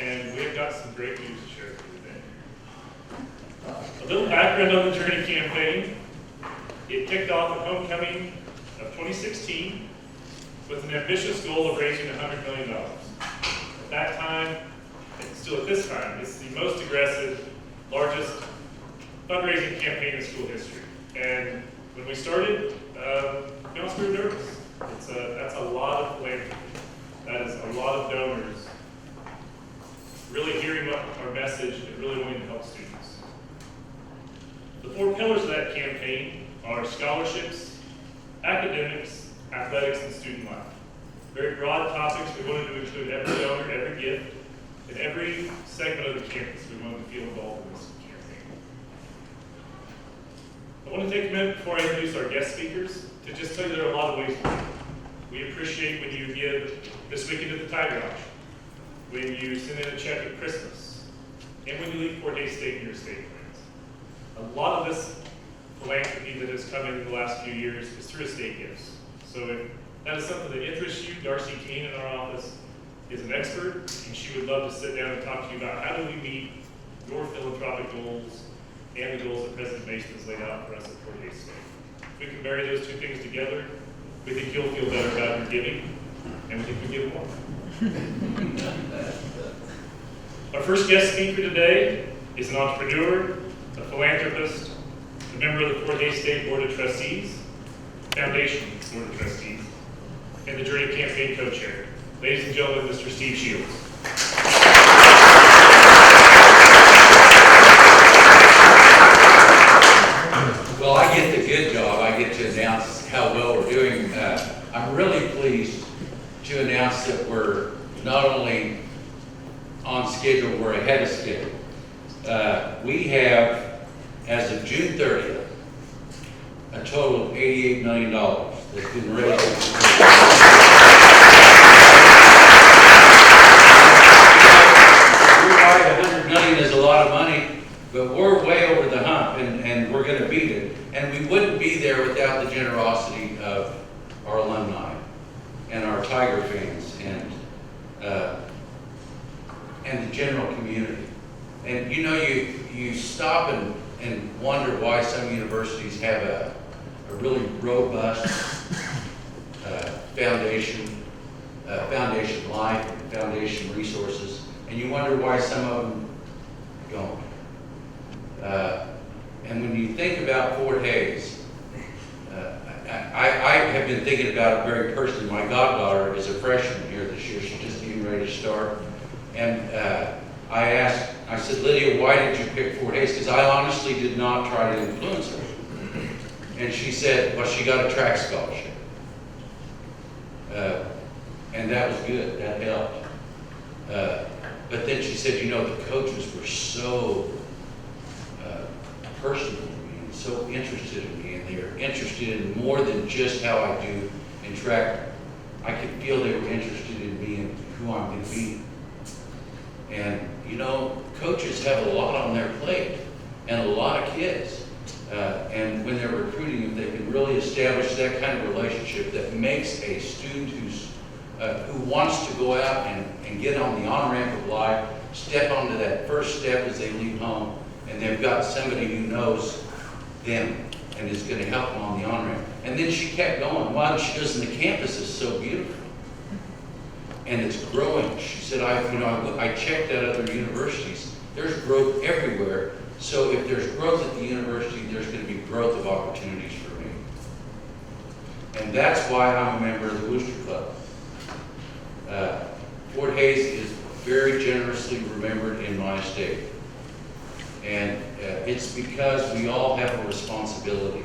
and we've got some great news to share with you today. A little background on the Journey campaign. It kicked off at homecoming of 2016 with an ambitious goal of raising $100 million. At that time, and still at this time, it's the most aggressive, largest fundraising campaign in school history. And when we started, we also were nervous. That's a lot of philanthropy. That is a lot of donors really hearing what our message and really wanting to help students. The 4 pillars of that campaign are scholarships, academics, athletics, and student life. Very broad topics. We wanted to include every donor, every gift, and every segment of the campus. We wanted to feel involved in this campaign. I want to take a minute before I introduce our guest speakers to just tell you there are a lot of ways to give. We appreciate when you give this weekend at the Tiger Auction, when you send in a check at Christmas, and when you leave Fort Hays State in your estate plans. A lot of this philanthropy that has come in the last few years is through estate gifts. So if that is something that interests you, Darcy Keene in our office is an expert, and she would love to sit down and talk to you about how do we meet your philanthropic goals and the goals that President Mason has laid out for us at Fort Hays State. If we can marry those two things together, we think you'll feel better about your giving, and we think we give more. Our first guest speaker today is an entrepreneur, a philanthropist, a member of the Fort Hays State Board of Trustees, Foundation Board of Trustees, and the Journey Campaign Co-Chair. Ladies and gentlemen, Mr. Steve Shields. Well, I get the good job. I get to announce how well we're doing. I'm really pleased to announce that we're not only on schedule, we're ahead of schedule. We have, as of June 30th, a total of $88 million that's been raised. You're right, $100 million is a lot of money, but we're way over the hump, and we're going to beat it. And we wouldn't be there without the generosity of our alumni and our Tiger fans and the general community. And you know, you stop and wonder why some universities have a really robust foundation life and foundation resources, and you wonder why some of them don't. And when you think about Fort Hays, I have been thinking about it very personally. My goddaughter is a freshman here this year. She's just getting ready to start. And I said, Lydia, why did you pick Fort Hays? Because I honestly did not try to influence her. And she said, well, she got a track scholarship. And that was good, that helped. But then she said, you know, the coaches were so personal to me and so interested in me, and they were interested in more than just how I do in track. I could feel they were interested in me and who I'm going to be. And, you know, coaches have a lot on their plate and a lot of kids. And when they're recruiting them, they can really establish that kind of relationship that makes a student who wants to go out and get on the on-ramp of life, step onto that first step as they leave home, and they've got somebody who knows them and is going to help them on the on-ramp. And then she kept going. Why she does, and the campus is so beautiful. And it's growing. She said, I checked out other universities. There's growth everywhere. So if there's growth at the university, there's going to be growth of opportunities for me. And that's why I'm a member of the Booster Club. Fort Hays is very generously remembered in my estate. And it's because we all have a responsibility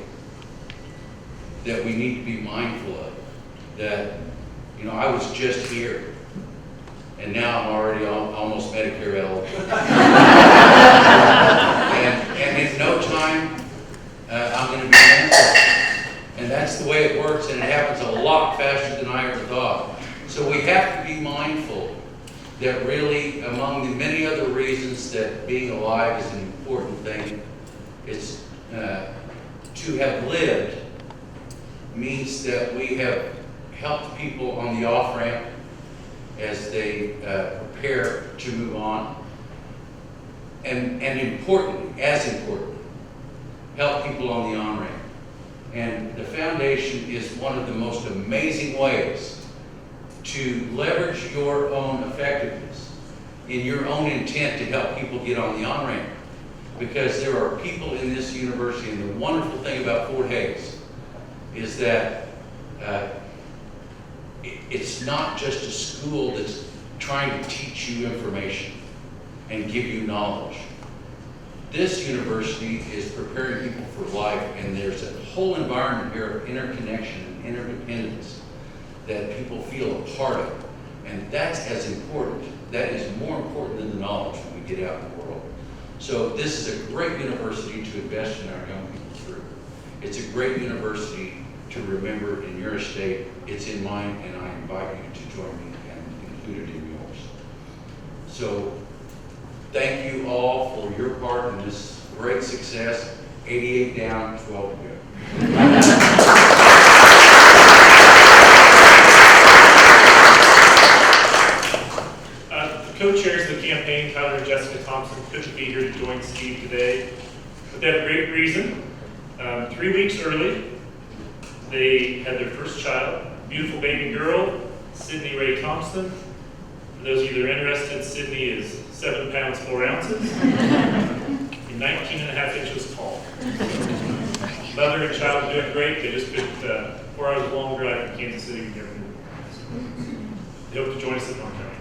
that we need to be mindful of. That, you know, I was just here, and now I'm already almost Medicare eligible. and in no time, I'm going to be Medicare. And that's the way it works, and it happens a lot faster than I ever thought. So we have to be mindful that really, among the many other reasons that being alive is an important thing, is to have lived means that we have helped people on the off-ramp, as they prepare to move on. And importantly, as importantly, help people on the on-ramp. And the foundation is one of the most amazing ways to leverage your own effectiveness in your own intent to help people get on the on-ramp. Because there are people in this university, and the wonderful thing about Fort Hays is that it's not just a school that's trying to teach you information and give you knowledge. This university is preparing people for life, and there's a whole environment here of interconnection and interdependence that people feel a part of. And that's as important. That is more important than the knowledge when we get out in the world. So this is a great university to invest in our young people through. It's a great university to remember in your estate. It's in mine, and I invite you to join me and include it in yours. So thank you all for your part in this great success. 88 down, 12 to go. The co-chairs of the campaign, Tyler and Jessica Thompson, couldn't be here to join Steve today, but they have a great reason. 3 weeks early, they had their first child, beautiful baby girl, Sydney Ray Thompson. For those of you that are interested, Sydney is 7 pounds 4 ounces and 19.5 inches tall. Mother and child are doing great. They just took 4 hours long drive from Kansas City to get here. They hope to join us at Homecoming.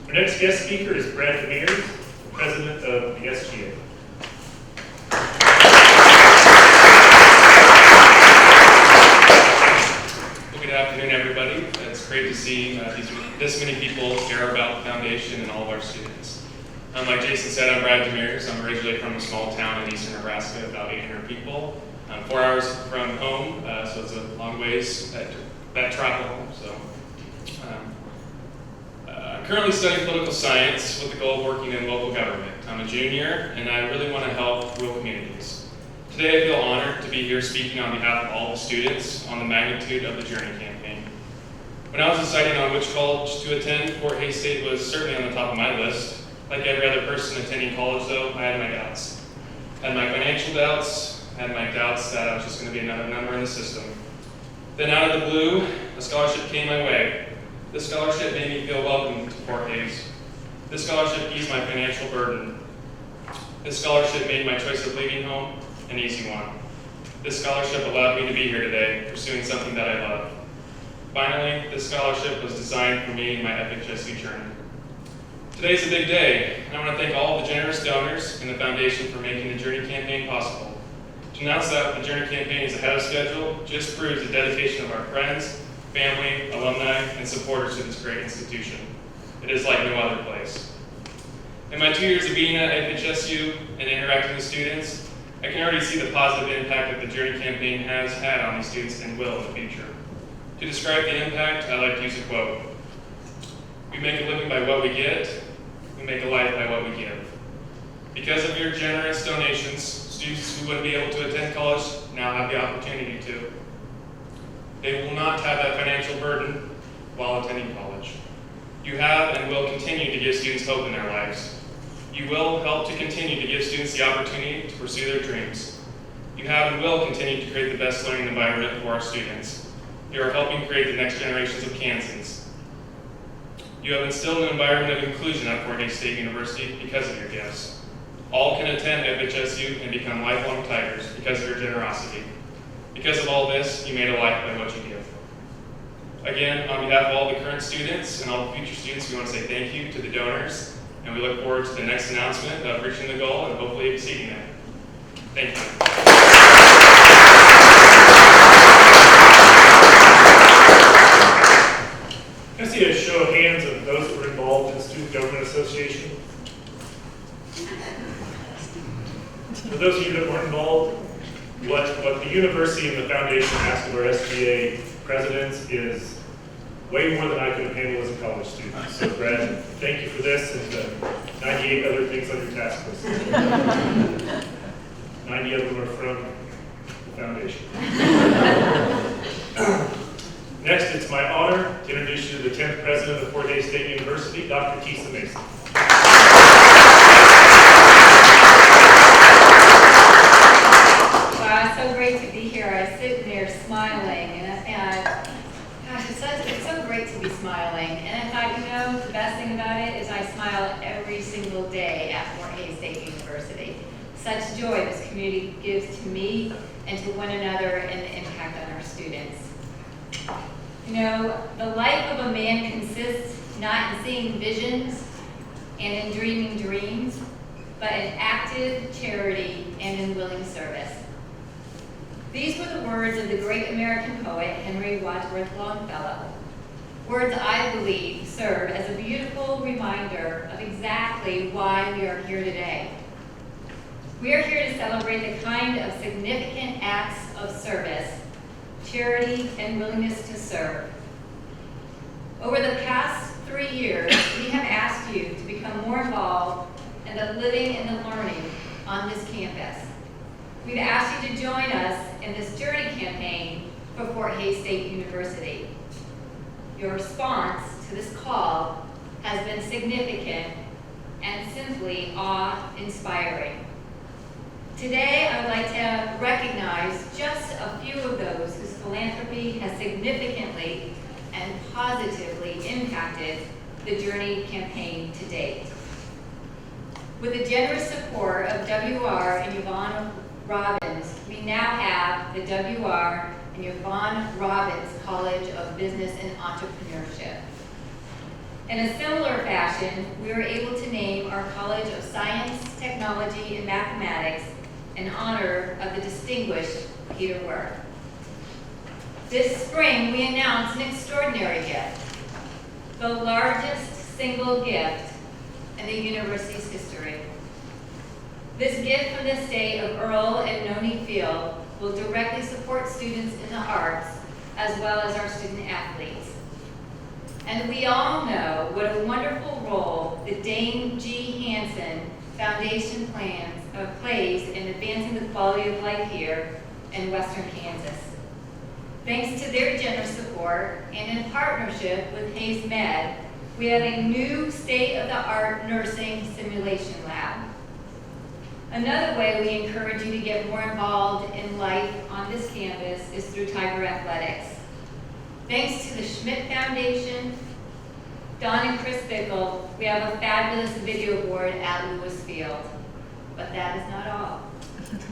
Our next guest speaker is Brad Demers, president of the SGA. Well, good afternoon, everybody. It's great to see this many people care about the foundation and all of our students. Like Jason said, I'm Brad Demers. I'm originally from a small town in eastern Nebraska, about 800 people. 4 hours from home, so it's a long ways that travel home. So, I'm currently studying political science with the goal of working in local government. I'm a junior, and I really want to help rural communities. Today, I feel honored to be here speaking on behalf of all the students on the magnitude of the Journey campaign. When I was deciding on which college to attend, Fort Hays State was certainly on the top of my list. Like every other person attending college, though, I had my doubts. I had my financial doubts, I had my doubts that I was just going to be another number in the system. Then out of the blue, a scholarship came my way. This scholarship made me feel welcome to Fort Hays. This scholarship eased my financial burden. This scholarship made my choice of leaving home an easy one. This scholarship allowed me to be here today, pursuing something that I love. Finally, this scholarship was designed for me in my FHSU journey. Today's a big day, and I want to thank all of the generous donors in the foundation for making the Journey campaign possible. To announce that the Journey campaign is ahead of schedule just proves the dedication of our friends, family, alumni, and supporters to this great institution. It is like no other place. In my 2 years of being at FHSU and interacting with students, I can already see the positive impact that the Journey campaign has had on these students and will in the future. To describe the impact, I like to use a quote. We make a living by what we get, we make a life by what we give. Because of your generous donations, students who wouldn't be able to attend college now have the opportunity to. They will not have that financial burden while attending college. You have and will continue to give students hope in their lives. You will help to continue to give students the opportunity to pursue their dreams. You have and will continue to create the best learning environment for our students. You are helping create the next generations of Kansans. You have instilled an environment of inclusion at Fort Hays State University because of your gifts. All can attend FHSU and become lifelong Tigers because of your generosity. Because of all this, you made a life by what you give. Again, on behalf of all the current students and all the future students, we want to say thank you to the donors, and we look forward to the next announcement of reaching the goal and hopefully exceeding it. Thank you. Can I see a show of hands of those that were involved in the Student Government Association? For those of you that weren't involved, what the university and the foundation asked of our SGA presidents is way more than I could have handled as a college student. So Brad, thank you for this and 98 other things on your task list. 90 of them are from the foundation. Next, it's my honor to introduce you to the 10th president of Fort Hays State University, Dr. Tisa Mason. Wow, it's so great to be here. I sit there smiling, and gosh, it's so great to be smiling. And I thought, the best thing about it is I smile every single day at Fort Hays State University. Such joy this community gives to me and to one another and the impact on our students. The life of a man consists not in seeing visions and in dreaming dreams, but in active charity and in willing service. These were the words of the great American poet Henry Wadsworth Longfellow. Words I believe serve as a beautiful reminder of exactly why we are here today. We are here to celebrate the kind of significant acts of service, charity, and willingness to serve. Over the past 3 years, we have asked you to become more involved in the living and the learning on this campus. We've asked you to join us in this journey campaign for Fort Hays State University. Your response to this call has been significant and simply awe-inspiring. Today, I would like to recognize just a few of those whose philanthropy has significantly and positively impacted the Journey campaign to date. With the generous support of WR and Yvonne Robbins, we now have the WR and Yvonne Robbins College of Business and Entrepreneurship. In a similar fashion, we were able to name our College of Science, Technology, and Mathematics in honor of the distinguished Peter Worth. This spring, we announced an extraordinary gift, the largest single gift in the university's history. This gift from the state of Earl and Noni Field will directly support students in the arts as well as our student athletes. And we all know what a wonderful role the Dane G. Hansen Foundation plays in advancing the quality of life here in Western Kansas. Thanks to their generous support and in partnership with Hays Med, we have a new state-of-the-art nursing simulation lab. Another way we encourage you to get more involved in life on this campus is through Tiger Athletics. Thanks to the Schmidt Foundation, Don and Chris Bickle, we have a fabulous video board at Lewis Field. But that is not all.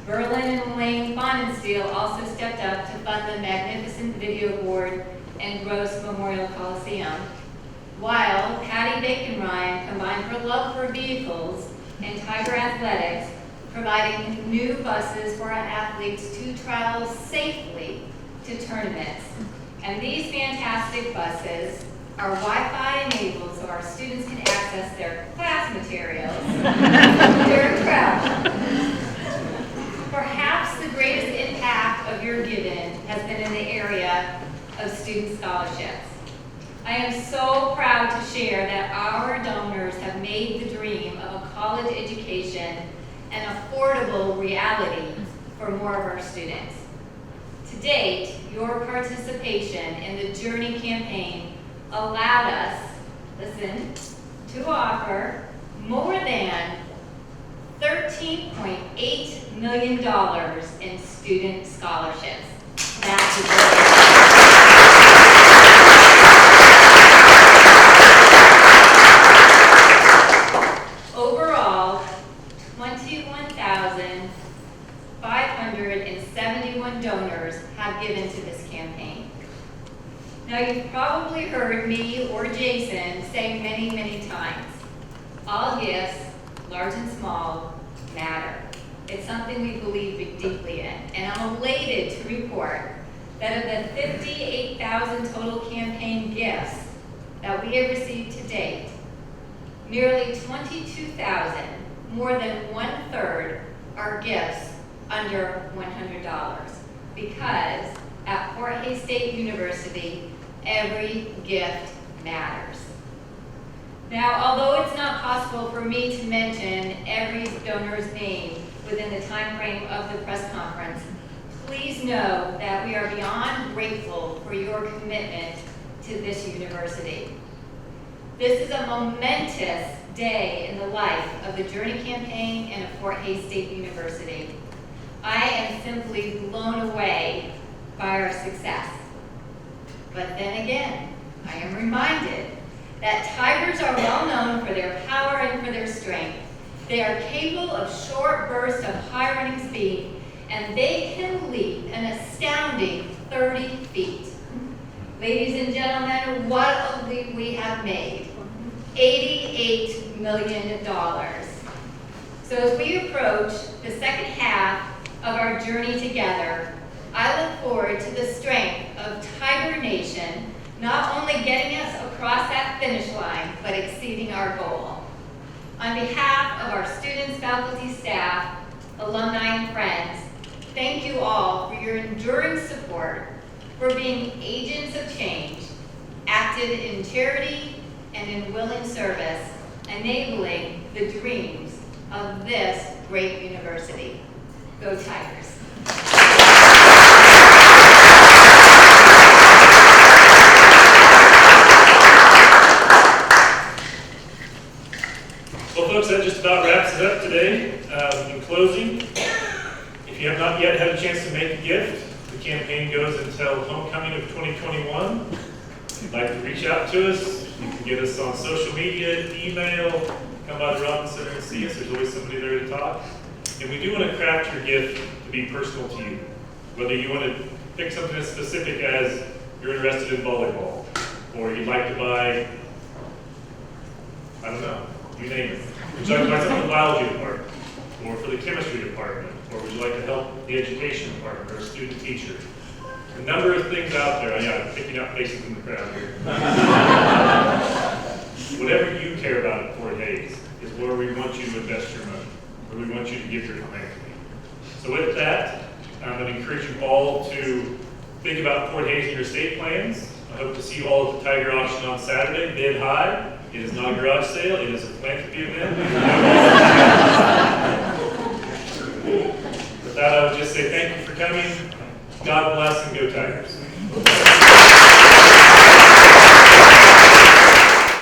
Berlin and Elaine Bonensteel also stepped up to fund the magnificent video board and Gross Memorial Coliseum, while Patty Bacon Ryan combined her love for vehicles and Tiger Athletics, providing new buses for our athletes to travel safely to tournaments. And these fantastic buses are Wi-Fi enabled so our students can access their class materials during travel. Perhaps the greatest impact of your giving has been in the area of student scholarships. I am so proud to share that our donors have made the dream of a college education an affordable reality for more of our students. To date, your participation in the Journey campaign allowed us, to offer more than $13.8 million in student scholarships. That's overall, 21,571 donors have given to this campaign. Now, you've probably heard me or Jason say many, many times, all gifts, large and small, matter. It's something we believe deeply in, and I'm elated to report that of the 58,000 total campaign gifts that we have received to date, nearly 22,000, more than 1/3, are gifts under $100, because at Fort Hays State University, every gift matters. Now, although it's not possible for me to mention every donor's name within the time frame of the press conference, please know that we are beyond grateful for your commitment to this university. This is a momentous day in the life of the Journey Campaign and of Fort Hays State University. I am simply blown away by our success. But then again, I am reminded that Tigers are well known for their power and for their strength. They are capable of short bursts of high running speed, and they can leap an astounding 30 feet. Ladies and gentlemen, what a leap we have made. $88 million. So as we approach the second half of our journey together, I look forward to the strength of Tiger Nation, not only getting us across that finish line, but exceeding our goal. On behalf of our students, faculty, staff, alumni, and friends, thank you all for your enduring support, for being agents of change, active in charity and in willing service, enabling the dreams of this great university. Go Tigers. Well, folks, that just about wraps it up today. In closing, if you have not yet had a chance to make a gift, the campaign goes until homecoming of 2021. If you'd like to reach out to us, you can get us on social media, email, come by the Robinson Center and see us. There's always somebody there to talk. And we do want to craft your gift to be personal to you. Whether you want to pick something as specific as you're interested in volleyball, or you'd like to buy, I don't know, you name it. Would you like to buy something for the biology department, or for the chemistry department, or would you like to help the education department or a student teacher? A number of things out there. Yeah, I'm picking out faces in the crowd here. Whatever you care about at Fort Hays is where we want you to invest your money, where we want you to give your philanthropy. So with that, I'm going to encourage you all to think about Fort Hays in your estate plans. I hope to see you all at the Tiger Auction on Saturday, bid high. It is not a garage sale, it is a philanthropy event.